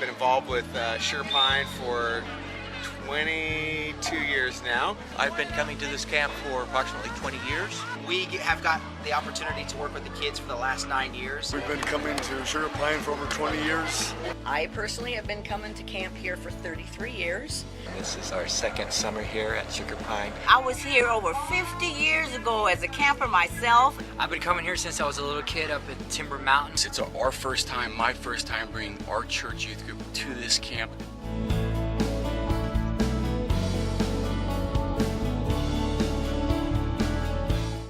been involved with Sugar Pine for 22 years now. I've been coming to this camp for approximately 20 years. We have got the opportunity to work with the kids for the last 9 years. We've been coming to Sugar Pine for over 20 years. I personally have been coming to camp here for 33 years. This is our second summer here at Sugar Pine. I was here over 50 years ago as a camper myself. I've been coming here since I was a little kid up at Timber Mountains. It's our first time, my first time bringing our church youth group to this camp.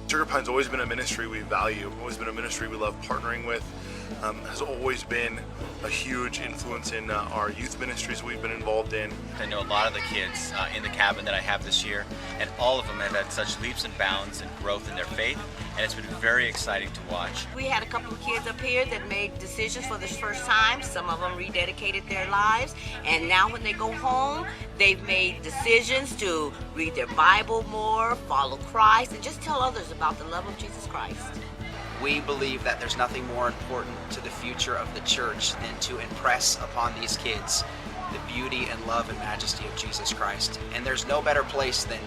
Sugar Pine's always been a ministry we value, always been a ministry we love partnering with, has always been a huge influence in our youth ministries we've been involved in. I know a lot of the kids in the cabin that I have this year, and all of them have had such leaps and bounds and growth in their faith, and it's been very exciting to watch. We had a couple of kids up here that made decisions for the first time. Some of them rededicated their lives, and now when they go home, they've made decisions to read their Bible more, follow Christ, and just tell others about the love of Jesus Christ. We believe that there's nothing more important to the future of the church than to impress upon these kids the beauty and love and majesty of Jesus Christ. And there's no better place than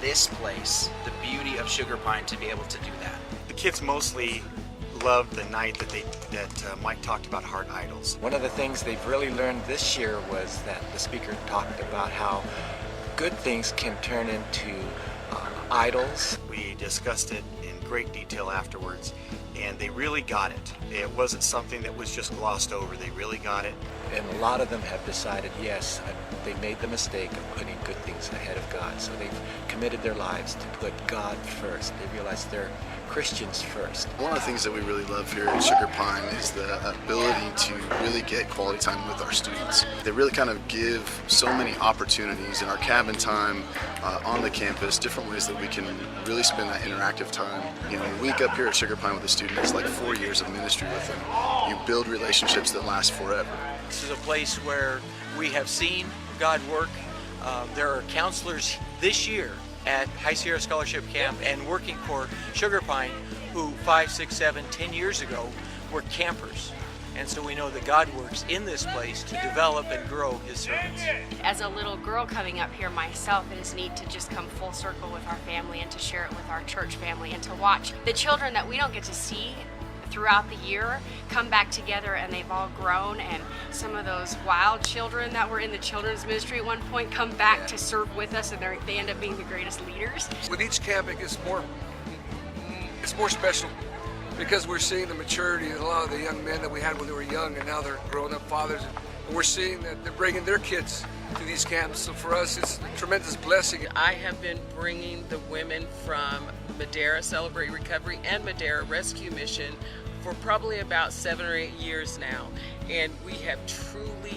this place, the beauty of Sugar Pine, to be able to do that. The kids mostly loved the night that Mike talked about hard idols. One of the things they've really learned this year was that the speaker talked about how good things can turn into idols. We discussed it in great detail afterwards, and they really got it. It wasn't something that was just glossed over. They really got it. And a lot of them have decided, yes, they made the mistake of putting good things ahead of God. So they've committed their lives to put God first. They realize they're Christians first. One of the things that we really love here at Sugar Pine is the ability to really get quality time with our students. They really kind of give so many opportunities in our cabin time, on the campus, different ways that we can really spend that interactive time. You know, a week up here at Sugar Pine with a student is like 4 years of ministry with them. You build relationships that last forever. This is a place where we have seen God work. There are counselors this year at High Sierra Scholarship Camp and working for Sugar Pine who 5, 6, 7, 10 years ago were campers. And so we know that God works in this place to develop and grow His servants. As a little girl coming up here myself, it is neat to just come full circle with our family and to share it with our church family and to watch the children that we don't get to see throughout the year come back together, and they've all grown, and some of those wild children that were in the children's ministry at one point come back to serve with us, and they end up being the greatest leaders. With each camping, it's more special because we're seeing the maturity of a lot of the young men that we had when they were young, and now they're grown-up fathers, and we're seeing that they're bringing their kids to these camps. So for us, it's a tremendous blessing. I have been bringing the women from Madera Celebrate Recovery and Madera Rescue Mission for probably about 7 or 8 years now, and we have truly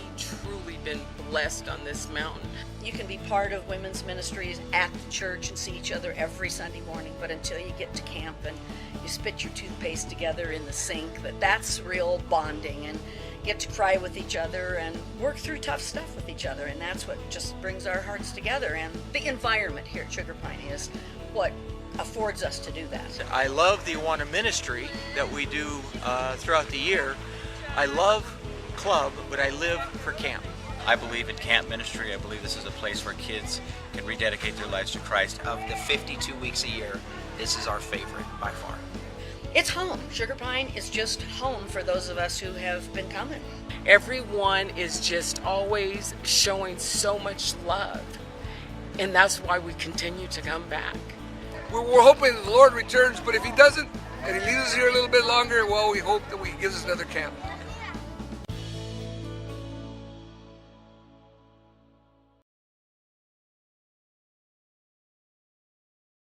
been blessed on this mountain. You can be part of women's ministries at the church and see each other every Sunday morning, but until you get to camp and you spit your toothpaste together in the sink, that's real bonding, and get to cry with each other and work through tough stuff with each other, and that's what just brings our hearts together. And the environment here at Sugar Pine is what affords us to do that. I love the Awana ministry that we do throughout the year. I love club, but I live for camp. I believe in camp ministry. I believe this is a place where kids can rededicate their lives to Christ. Of the 52 weeks a year, this is our favorite by far. It's home. Sugar Pine is just home for those of us who have been coming. Everyone is just always showing so much love, and that's why we continue to come back. We're hoping that the Lord returns, but if He doesn't, and He leaves us here a little bit longer, well, we hope that He gives us another camp.